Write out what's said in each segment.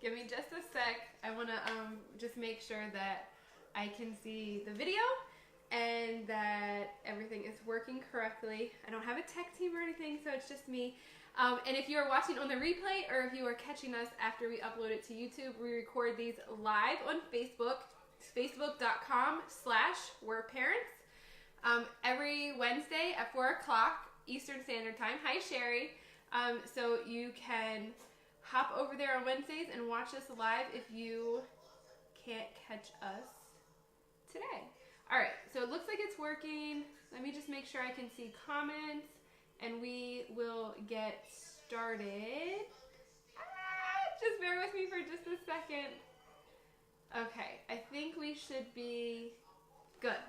Give me just a sec. I want to just make sure that I can see the video and that everything is working correctly. I don't have a tech team or anything, so it's just me. And if you are watching on the replay or if you are catching us after we upload it to YouTube, we record these live on Facebook, facebook.com/we'reparents, every Wednesday at 4 o'clock Eastern Standard Time. Hi, Sherry. So you can hop over there on Wednesdays and watch us live if you can't catch us today. All right, so it looks like it's working. Let me just make sure I can see comments, and we will get started. Just bear with me for just a second. Okay, I think we should be good.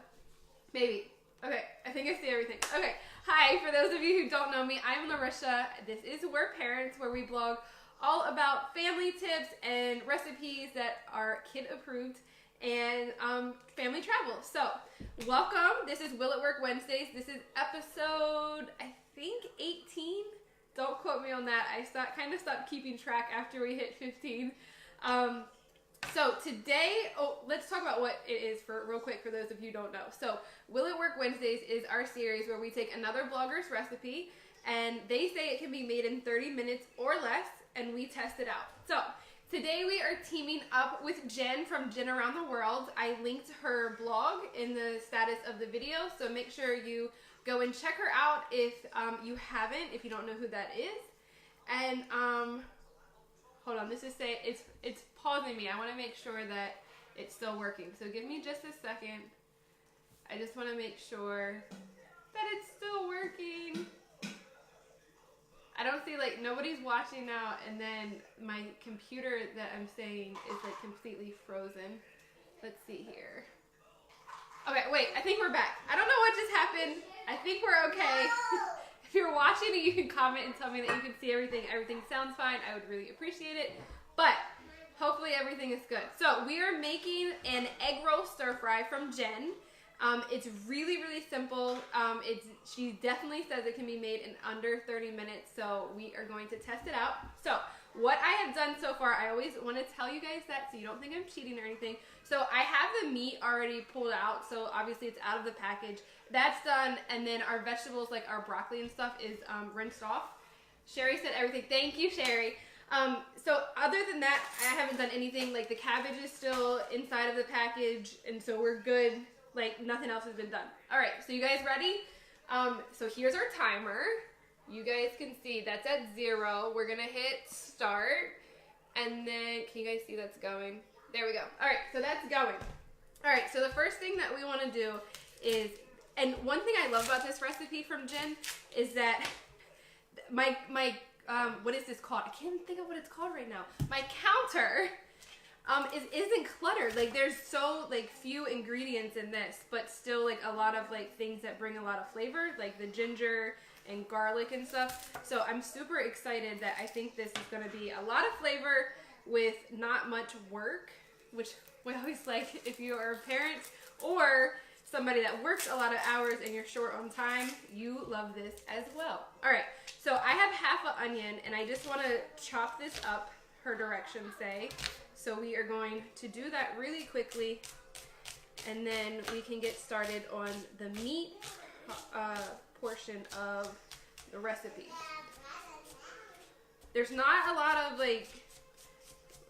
Maybe. Okay, I think I see everything. Okay, hi, for those of you who don't know me, I'm Larisha. This is We're Parents, where we blog all about family tips and recipes that are kid approved and family travel. So, welcome. This is Will It Work Wednesdays. This is episode, I think, 18. Don't quote me on that. I kind of stopped keeping track after we hit 15. So today, let's talk about what it is real quick for those of you who don't know. So Will It Work Wednesdays is our series where we take another blogger's recipe and they say it can be made in 30 minutes or less, and we test it out. So today we are teaming up with Jen from Jen Around the World. I linked her blog in the status of the video, so make sure you go and check her out if you haven't, if you don't know who that is. And hold on, this is saying it's pausing me. I want to make sure that it's still working. So give me just a second. I just want to make sure that it's still working. I don't see, like, nobody's watching now, and then my computer that I'm saying is like completely frozen. Let's see here. Okay, wait, I think we're back. I don't know what just happened. I think we're okay. If you're watching and you can comment and tell me that you can see everything sounds fine, I would really appreciate it. But hopefully everything is good. So we are making an egg roll stir fry from Jen. It's really, really simple. She definitely says it can be made in under 30 minutes, so we are going to test it out. So what I have done so far, I always want to tell you guys that so you don't think I'm cheating or anything. So I have the meat already pulled out, so obviously it's out of the package. That's done, and then our vegetables, like our broccoli and stuff, is rinsed off. Sherry said everything. Thank you, Sherry. So other than that, I haven't done anything. Like, the cabbage is still inside of the package, and so we're good. Like, nothing else has been done. All right, so you guys ready? So here's our timer. You guys can see that's at 0. We're gonna hit start, and then can you guys see that's going? There we go. All right, so that's going. All right, so the first thing that we want to do is, and one thing I love about this recipe from Jen is that my what is this called? I can't think of what it's called right now. My counter isn't cluttered. Like, there's so, like, few ingredients in this, but still, like, a lot of, like, things that bring a lot of flavor, like the ginger and garlic and stuff. So I'm super excited that I think this is going to be a lot of flavor with not much work, which we always like if you are a parent or somebody that works a lot of hours and you're short on time. You love this as well. All right, so I have half an onion, and I just want to chop this up, her directions say. So we are going to do that really quickly, and then we can get started on the meat portion of the recipe. There's not a lot of, like,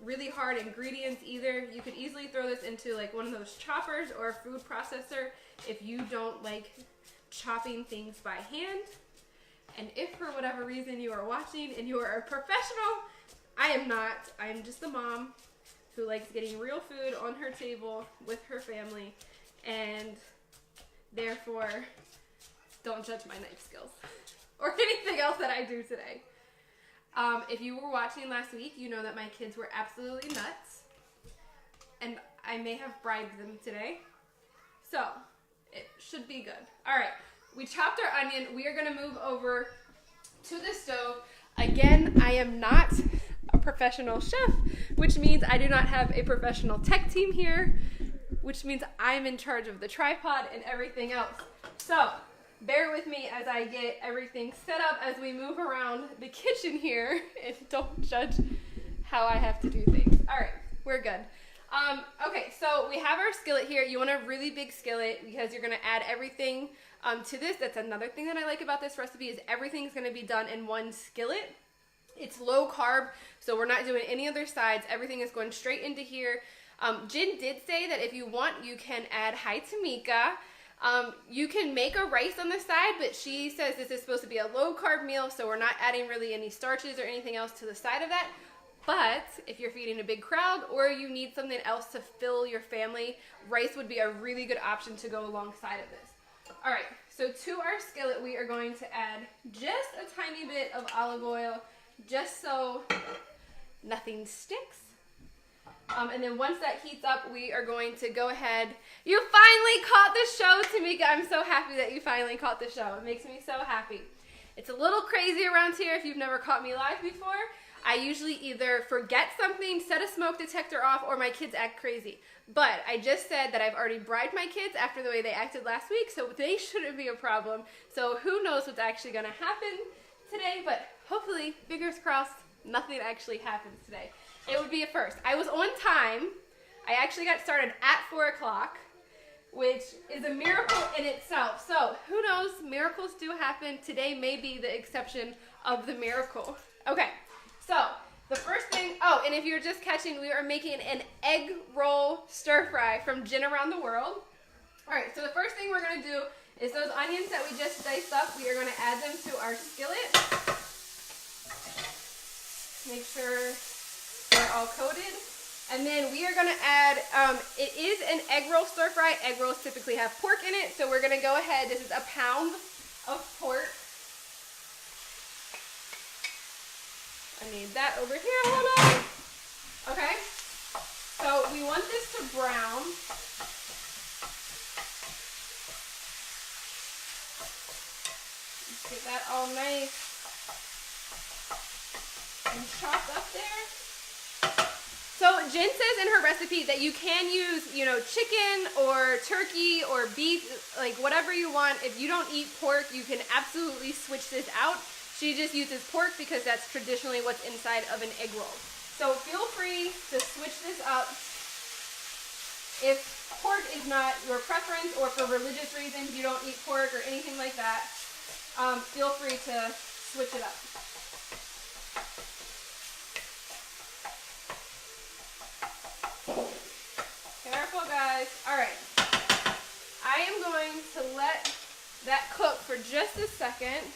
really hard ingredients either. You could easily throw this into, like, one of those choppers or a food processor if you don't like chopping things by hand. And if for whatever reason you are watching and you are a professional, I am not. I am just a mom who likes getting real food on her table with her family, and therefore don't judge my knife skills or anything else that I do today. If you were watching last week, you know that my kids were absolutely nuts, and I may have bribed them today, so it should be good. All right, we chopped our onion. We are going to move over to the stove. Again, I am not a professional chef, which means I do not have a professional tech team here, which means I'm in charge of the tripod and everything else. So bear with me as I get everything set up as we move around the kitchen here, and don't judge how I have to do things. All right, we're good. Okay, so we have our skillet here. You want a really big skillet because you're gonna add everything to this. That's another thing that I like about this recipe is everything's gonna be done in one skillet. It's low carb, so we're not doing any other sides. Everything is going straight into here. Jen did say that if you want, you can add Hi Tamika. You can make a rice on the side, but she says this is supposed to be a low carb meal, so we're not adding really any starches or anything else to the side of that. But if you're feeding a big crowd or you need something else to fill your family, rice would be a really good option to go alongside of this. All right, so to our skillet, we are going to add just a tiny bit of olive oil, just so nothing sticks. And then once that heats up, we are going to go ahead. You finally caught the show, Tamika. I'm so happy that you finally caught the show. It makes me so happy. It's a little crazy around here if you've never caught me live before. I usually either forget something, set a smoke detector off, or my kids act crazy. But I just said that I've already bribed my kids after the way they acted last week, so they shouldn't be a problem. So who knows what's actually going to happen today, but hopefully, fingers crossed, nothing actually happens today. It would be a first. I was on time. I actually got started at 4 o'clock, which is a miracle in itself. So who knows, miracles do happen. Today may be the exception of the miracle. Okay. So, the first thing, oh, and if you're just catching, we are making an egg roll stir fry from Jen Around the World. All right, so the first thing we're going to do is those onions that we just diced up, we are going to add them to our skillet. Make sure they're all coated. And then we are going to add, it is an egg roll stir fry. Egg rolls typically have pork in it, so we're going to go ahead. This is a pound of pork. I need that over here, hold on. Okay, so we want this to brown. Let's get that all nice and chopped up there. So Jen says in her recipe that you can use, chicken or turkey or beef, like whatever you want. If you don't eat pork, you can absolutely switch this out. She just uses pork because that's traditionally what's inside of an egg roll. So feel free to switch this up. If pork is not your preference or for religious reasons you don't eat pork or anything like that, feel free to switch it up. Careful, guys. All right. I am going to let that cook for just a second.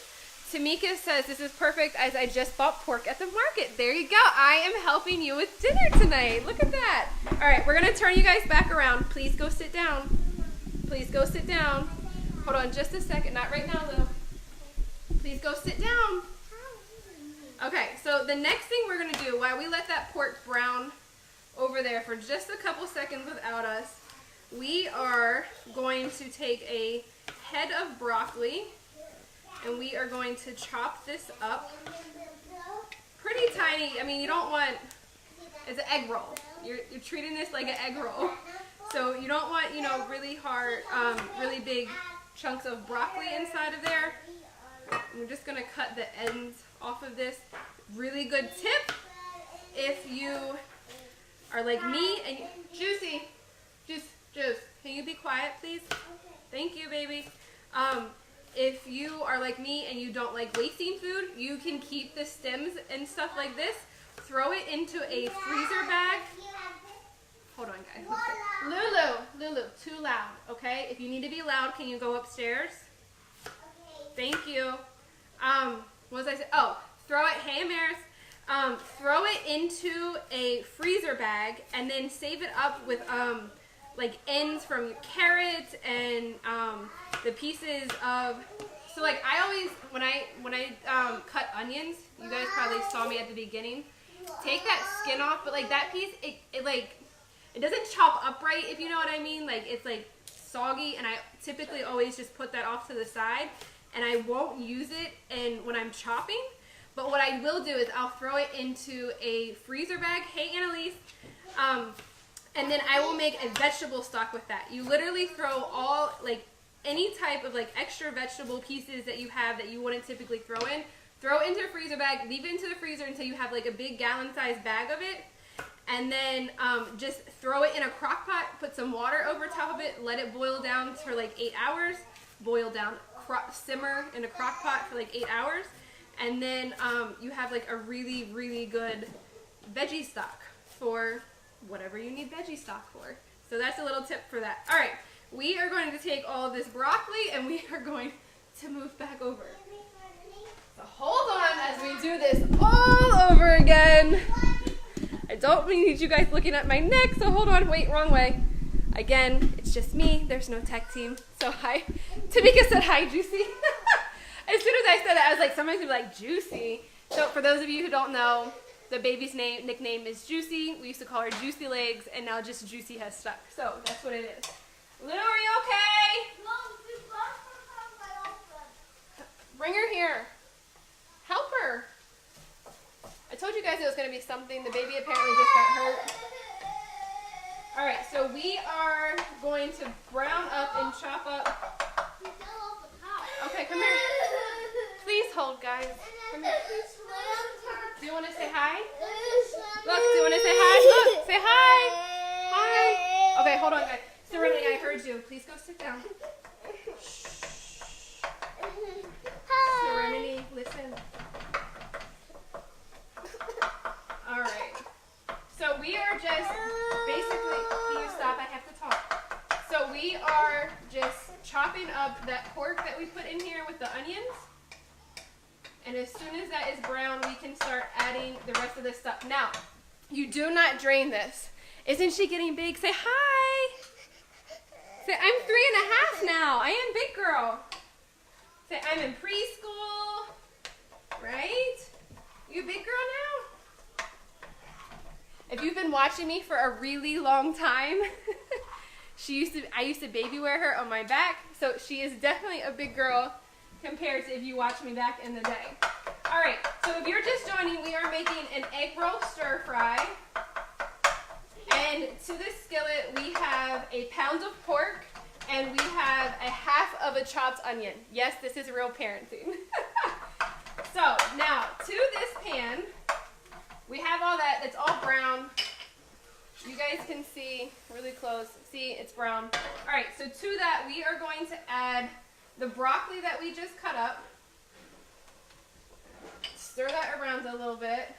Tamika says this is perfect as I just bought pork at the market. There you go. I am helping you with dinner tonight. Look at that. All right, we're going to turn you guys back around. Please go sit down. Please go sit down. Hold on just a second. Not right now, though. Please go sit down. Okay, so the next thing we're going to do while we let that pork brown over there for just a couple seconds without us, we are going to take a head of broccoli. And we are going to chop this up pretty tiny. I mean, you don't want, it's an egg roll. You're treating this like an egg roll. So you don't want, really hard, really big chunks of broccoli inside of there. And we're just going to cut the ends off of this. Really good tip if you are like me and Juicy, Juice, can you be quiet, please? Thank you, baby. If you are like me and you don't like wasting food, you can keep the stems and stuff like this, throw it into a freezer bag. Hold on, guys. Lulu, too loud, okay? If you need to be loud, can you go upstairs? Thank you. What was I saying? Oh, throw it, hey Amaris, throw it into a freezer bag and then save it up with like ends from carrots and the pieces of, so like I always, when I cut onions, you guys probably saw me at the beginning, take that skin off, but like that piece, it doesn't chop up right, if you know what I mean. Like it's like soggy, and I typically always just put that off to the side, and I won't use it when I'm chopping. But what I will do is I'll throw it into a freezer bag. Hey, Annalise. And then I will make a vegetable stock with that. You literally throw all, like, any type of, like, extra vegetable pieces that you have that you wouldn't typically throw into a freezer bag, leave it into the freezer until you have, like, a big gallon-sized bag of it. And then just throw it in a crock pot, put some water over top of it, let it boil down for like 8 hours. Boil down, simmer in a crock pot for like 8 hours. And then you have like a really, really good veggie stock for whatever you need veggie stock for. So that's a little tip for that. All right, we are going to take all of this broccoli and we are going to move back over. So hold on as we do this all over again. I don't need you guys looking at my neck, so hold on, wait, wrong way. Again, it's just me, there's no tech team. So hi, Tamika said hi, Juicy. As soon as I said that, I was like, somebody's gonna be like, Juicy. So for those of you who don't know, the baby's nickname is Juicy. We used to call her Juicy Legs, and now just Juicy has stuck. So that's what it is. Lou, are you okay? Bring her here. Help her. I told you guys it was going to be something. The baby apparently just got hurt. All right, so we are going to brown up and chop up. Okay, come here. Please hold, guys. Come here. Do you want to say hi? Look, do you want to say hi? Look, say hi. Hi. Okay, hold on, guys. Serenity, I heard you. Please go sit down. Serenity, listen. All right. So we are just basically, can you stop? I have to talk. So we are just chopping up that pork that we put in here with the onions. And as soon as that is brown, we can start adding the rest of this stuff. Now, you do not drain this. Isn't she getting big? Say hi. Say, I'm 3.5 now. I am big girl. Say, I'm in preschool. Right? You a big girl now? If you've been watching me for a really long time, I used to baby wear her on my back. So she is definitely a big girl compared to if you watched me back in the day. All right, so if you're just joining, we are making an egg roll stir fry. And to this skillet, we have a pound of pork and we have a half of a chopped onion. Yes, this is real parenting. So now to this pan, we have all that. It's all brown. You guys can see really close. See, it's brown. All right, so to that, we are going to add the broccoli that we just cut up. Stir that around a little bit.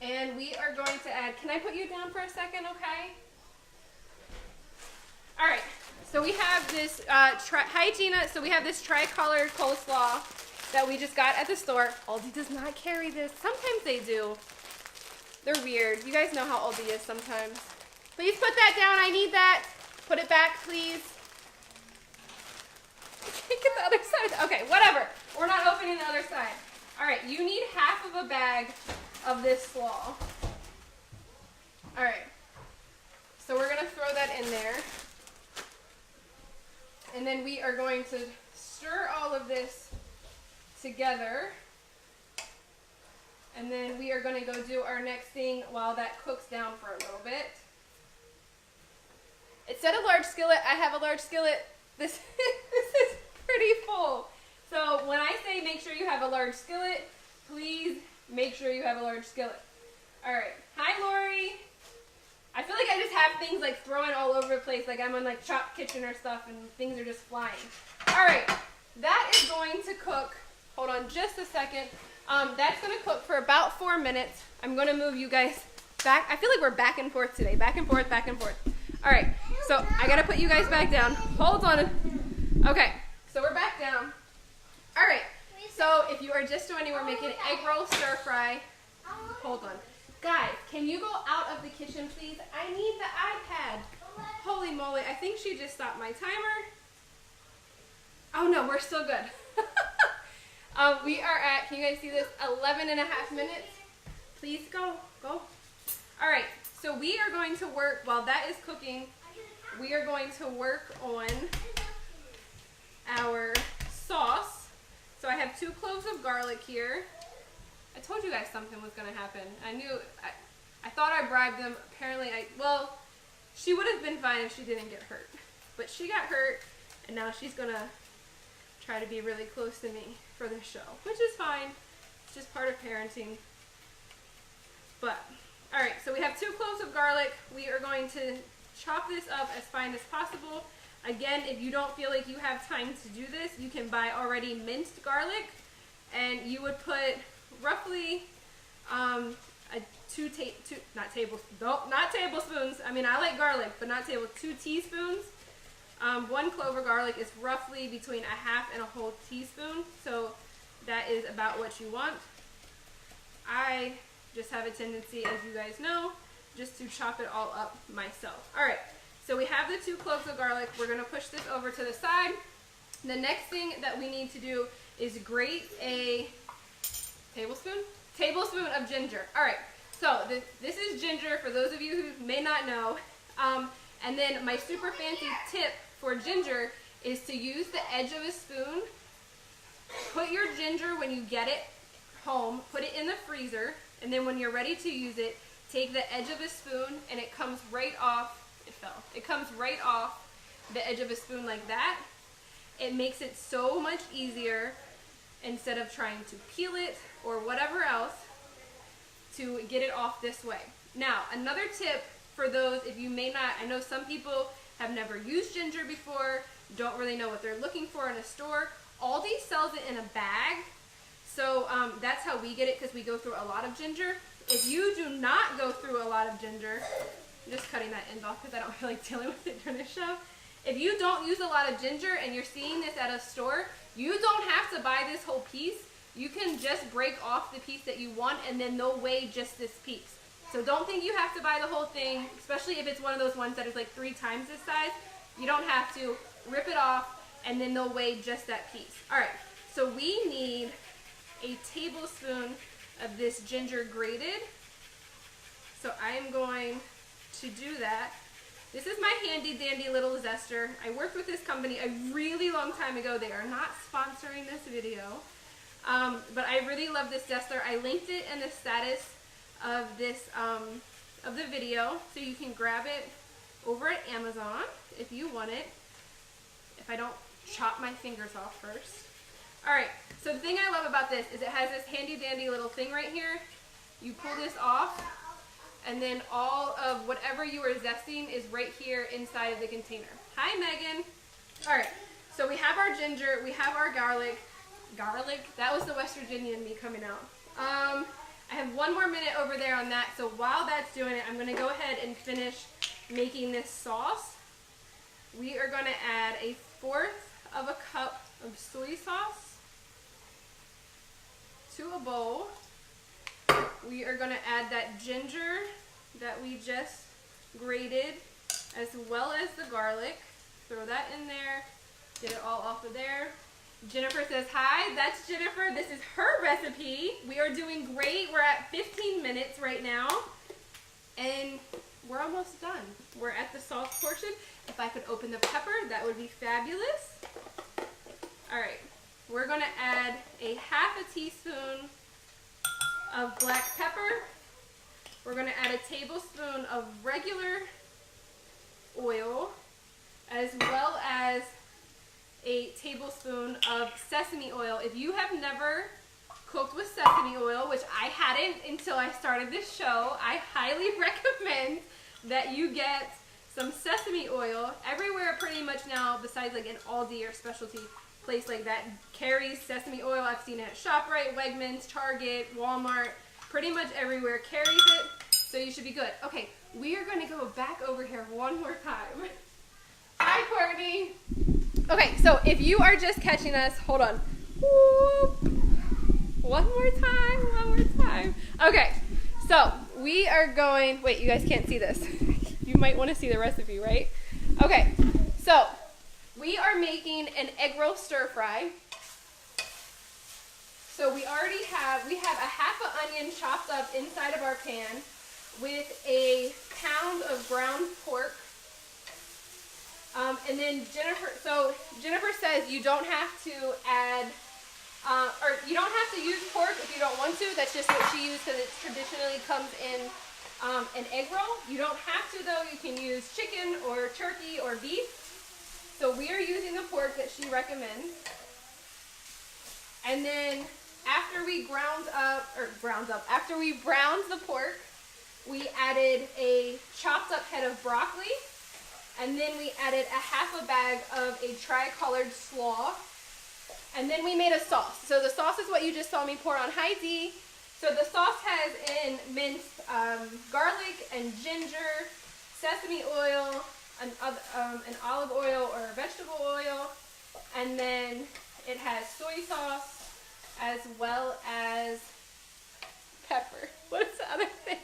And we are going to add, can I put you down for a second, okay? All right, so we have this, hi Gina, so we have this tri-colored coleslaw that we just got at the store. Aldi does not carry this. Sometimes they do. They're weird. You guys know how Aldi is sometimes. Please put that down, I need that. Put it back, please. Get the other side. Okay, whatever. We're not opening the other side. All right, you need half of a bag of this slaw. All right, so we're gonna throw that in there. And then we are going to stir all of this together. And then we are gonna go do our next thing while that cooks down for a little bit. It said a large skillet, I have a large skillet. This is pretty full. So when I say make sure you have a large skillet, please make sure you have a large skillet. All right, hi Lori. I feel like I just have things like throwing all over the place, like I'm on like Shop Kitchen or stuff and things are just flying. All right, that is going to cook, hold on just a second. That's gonna cook for about 4 minutes. I'm gonna move you guys back. I feel like we're back and forth today, back and forth, back and forth. All right, so I gotta put you guys back down. Hold on. Okay, so we're back down. All right, so if you are just joining, we're making egg roll stir fry. Hold on. Guys, can you go out of the kitchen, please? I need the iPad. Holy moly, I think she just stopped my timer. Oh no, we're still good. We are at, can you guys see this, 11.5 minutes? Please go. All right, so we are going to work, while that is cooking, we are going to work on our sauce. So I have 2 cloves of garlic here. I told you guys something was going to happen. I thought I bribed them. Apparently, well, she would have been fine if she didn't get hurt. But she got hurt, and now she's going to try to be really close to me for this show, which is fine. It's just part of parenting. But, all right, so we have 2 cloves of garlic. We are going to chop this up as fine as possible. Again, if you don't feel like you have time to do this, you can buy already minced garlic, and you would put roughly not tablespoons. I mean, I like garlic, but not 2 teaspoons. 1 clove of garlic is roughly between a half and a whole teaspoon, so that is about what you want. I just have a tendency, as you guys know, just to chop it all up myself. All right, so we have the 2 cloves of garlic. We're gonna push this over to the side. The next thing that we need to do is grate a tablespoon of ginger. All right, so this is ginger for those of you who may not know. And then my super fancy tip for ginger is to use the edge of a spoon. Put your ginger when you get it home, put it in the freezer, and then when you're ready to use it, take the edge of a spoon and it comes right off, it comes right off the edge of a spoon like that. It makes it so much easier instead of trying to peel it or whatever else to get it off this way. Now, another tip for those, if you may not, I know some people have never used ginger before, don't really know what they're looking for in a store. Aldi sells it in a bag, so that's how we get it because we go through a lot of ginger. If you do not go through a lot of ginger, I'm just cutting that end off because I don't feel like dealing with it during the show. If you don't use a lot of ginger and you're seeing this at a store, you don't have to buy this whole piece. You can just break off the piece that you want and then they'll weigh just this piece. So don't think you have to buy the whole thing, especially if it's one of those ones that is like 3 times this size. You don't have to. Rip it off and then they'll weigh just that piece. All right, so we need a tablespoon of this ginger grated. So I am going to do that. This is my handy dandy little zester. I worked with this company a really long time ago. They are not sponsoring this video, but I really love this zester. I linked it in the status of this of the video, so you can grab it over at Amazon if you want it. If I don't chop my fingers off first. All right. So the thing I love about this is it has this handy dandy little thing right here. You pull this off, and then all of whatever you are zesting is right here inside of the container. Hi, Megan. All right, so we have our ginger, we have our garlic. Garlic? That was the West Virginia in me coming out. I have 1 more minute over there on that, so while that's doing it, I'm gonna go ahead and finish making this sauce. We are gonna add 1/4 of a cup of soy sauce to a bowl. We are going to add that ginger that we just grated as well as the garlic. Throw that in there. Get it all off of there. Jennifer says, hi, that's Jennifer. This is her recipe. We are doing great. We're at 15 minutes right now. And we're almost done. We're at the sauce portion. If I could open the pepper, that would be fabulous. All right. We're going to add 1/2 teaspoon of black pepper. We're going to add 1 tablespoon of regular oil, as well as 1 tablespoon of sesame oil. If you have never cooked with sesame oil, which I hadn't until I started this show, I highly recommend that you get some sesame oil. Everywhere pretty much now, besides like an Aldi or specialty place like that, carries sesame oil. I've seen it at ShopRite, Wegmans, Target, Walmart, pretty much everywhere carries it, so you should be good. Okay, we are going to go back over here 1 more time. Hi, Courtney. Okay, so if you are just catching us, hold on. Whoop. 1 more time. Okay, so we are going, wait, you guys can't see this. You might want to see the recipe, right? Okay, so we are making an egg roll stir fry. So we have 1/2 onion chopped up inside of our pan with 1 pound of ground pork. And then Jennifer says you don't have to add, or you don't have to use pork if you don't want to. That's just what she used because it traditionally comes in an egg roll. You don't have to though. You can use chicken or turkey or beef. So we are using the pork that she recommends. And then after we browned the pork, we added a chopped up head of broccoli, and then we added a half a bag of a tri-colored slaw, and then we made a sauce. So the sauce is what you just saw me pour on high D. So the sauce has in minced garlic and ginger, sesame oil, an olive oil or vegetable oil, and then it has soy sauce as well as pepper. What is the other thing?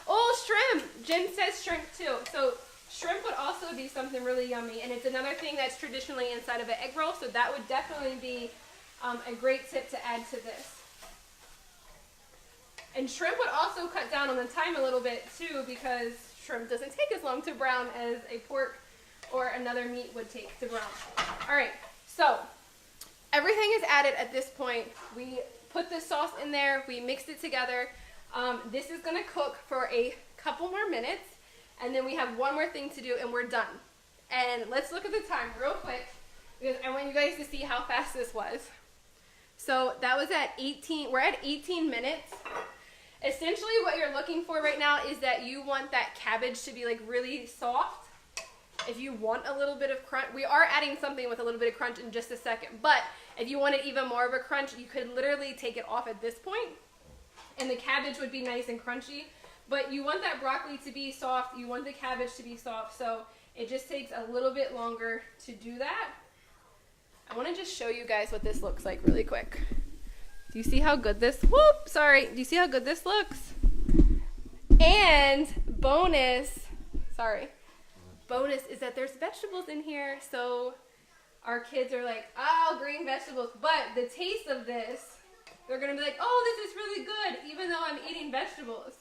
Oh, shrimp. Jen says shrimp too. So shrimp would also be something really yummy, and it's another thing that's traditionally inside of an egg roll, so that would definitely be a great tip to add to this. And shrimp would also cut down on the time a little bit too, because shrimp doesn't take as long to brown as a pork or another meat would take to brown. All right, so everything is added at this point. We put the sauce in there, we mixed it together. This is gonna cook for a couple more minutes, and then we have one more thing to do and we're done. And let's look at the time real quick, because I want you guys to see how fast this was. So that was at 18, we're at 18 minutes. Essentially what you're looking for right now is that you want that cabbage to be like really soft. If you want a little bit of crunch, we are adding something with a little bit of crunch in just a second, but if you wanted even more of a crunch, you could literally take it off at this point, and the cabbage would be nice and crunchy. But you want that broccoli to be soft, you want the cabbage to be soft, so it just takes a little bit longer to do that. I want to just show you guys what this looks like really quick. Do you see how good this, whoop, sorry, do you see how good this looks? And bonus is that there's vegetables in here, so our kids are like, oh, green vegetables, but the taste of this, they're gonna be like, oh, this is really good, even though I'm eating vegetables.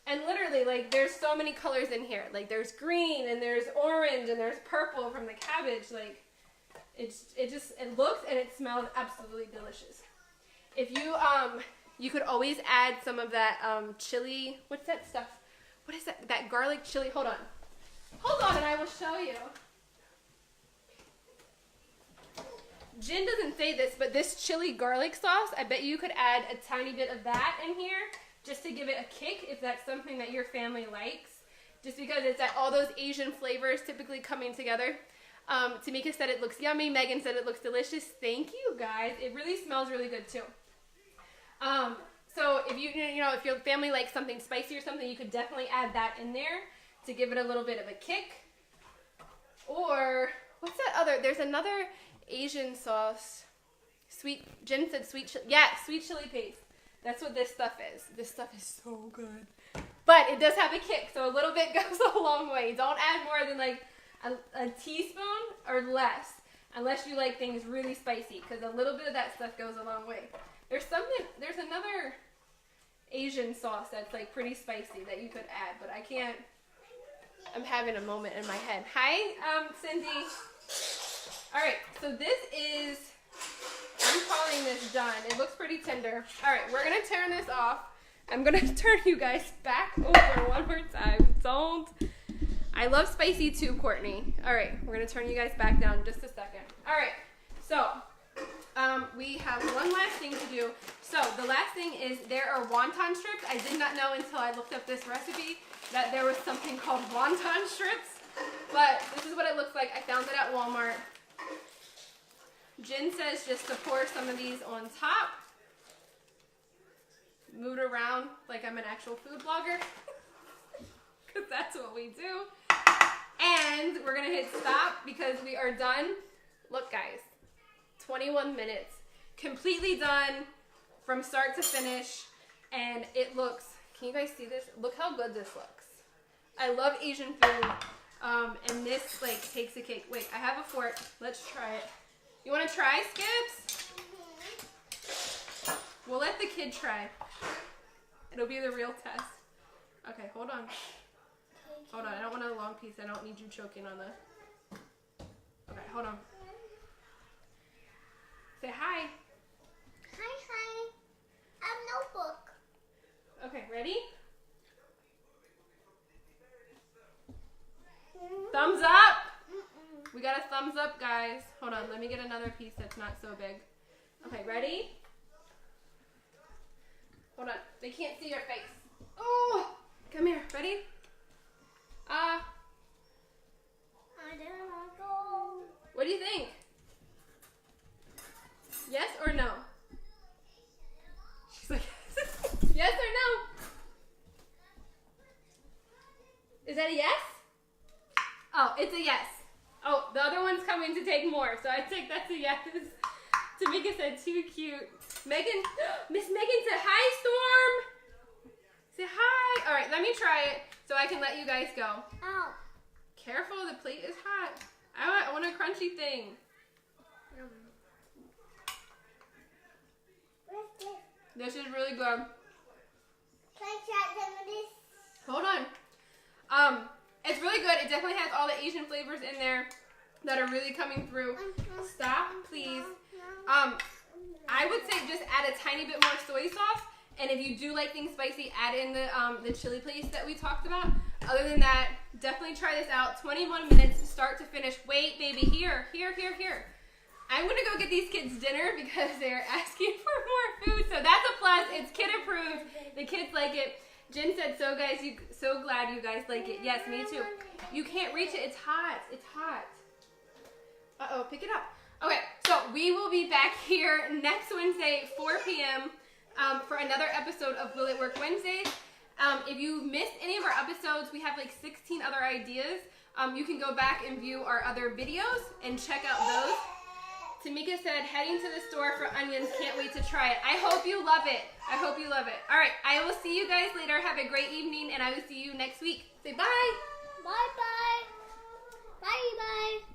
And literally, like, there's so many colors in here. Like, there's green, and there's orange, and there's purple from the cabbage. Like, it looks and it smells absolutely delicious. If you, you could always add some of that chili, what's that stuff? What is that? That garlic chili, hold on. Hold on and I will show you. Jen doesn't say this, but this chili garlic sauce, I bet you could add a tiny bit of that in here just to give it a kick if that's something that your family likes. Just because it's all those Asian flavors typically coming together. Tamika said it looks yummy. Megan said it looks delicious. Thank you guys. It really smells really good too. So if if your family likes something spicy or something, you could definitely add that in there to give it a little bit of a kick. Or what's that other? There's another Asian sauce. Jen said sweet chili. Yeah, sweet chili paste. That's what this stuff is. This stuff is so good. But it does have a kick, so a little bit goes a long way. Don't add more than like a teaspoon or less, unless you like things really spicy, because a little bit of that stuff goes a long way. There's another Asian sauce that's like pretty spicy that you could add, but I can't. I'm having a moment in my head. Hi, Cindy. All right, so this is, I'm calling this done. It looks pretty tender. All right, we're gonna turn this off. I'm gonna turn you guys back over one more time. I love spicy too, Courtney. All right, we're gonna turn you guys back down in just a second. All right, so we have one last thing to do. So the last thing is there are wonton strips. I did not know until I looked up this recipe that there was something called wonton strips, but this is what it looks like. I found it at Walmart. Jen says just to pour some of these on top. Move it around like I'm an actual food blogger, because that's what we do. And we're gonna hit stop because we are done. Look guys, 21 minutes, completely done from start to finish, and it looks, can you guys see this? Look how good this looks. I love Asian food, and this like takes a cake. Wait, I have a fork, let's try it. You wanna try, Skips? We'll let the kid try. It'll be the real test. Okay, hold on. Hold on, I don't want a long piece. I don't need you choking on the... Okay, hold on. Say hi. Hi. I have notebook. Okay, ready? Thumbs up! We got a thumbs up, guys. Hold on, let me get another piece that's not so big. Okay, ready? Hold on, they can't see your face. Oh! a yes. Oh, the other one's coming to take more, so I think that's a yes. Tamika said too cute. Megan, Miss Megan said hi, Storm. Say hi. All right, let me try it so I can let you guys go. Ow. Careful, the plate is hot. I want a crunchy thing. What's this? This is really good. Can I try some of this? Hold on. It's really good. It definitely has all the Asian flavors in there that are really coming through. Stop, please. I would say just add a tiny bit more soy sauce, and if you do like things spicy, add in the chili paste that we talked about. Other than that, definitely try this out. 21 minutes start to finish. Wait, baby, here. I'm gonna go get these kids dinner because they're asking for more food, so that's a plus. It's kid approved. The kids like it. Jen said, so glad you guys like it. Yes, me too. You can't reach it. It's hot. It's hot. Uh-oh, pick it up. Okay, so we will be back here next Wednesday, 4 p.m. For another episode of Will It Work Wednesdays. If you missed any of our episodes, we have like 16 other ideas. You can go back and view our other videos and check out those. Tamika said, heading to the store for onions. Can't wait to try it. I hope you love it. I hope you love it. All right, I will see you guys later. Have a great evening, and I will see you next week. Say bye. Bye-bye. Bye-bye.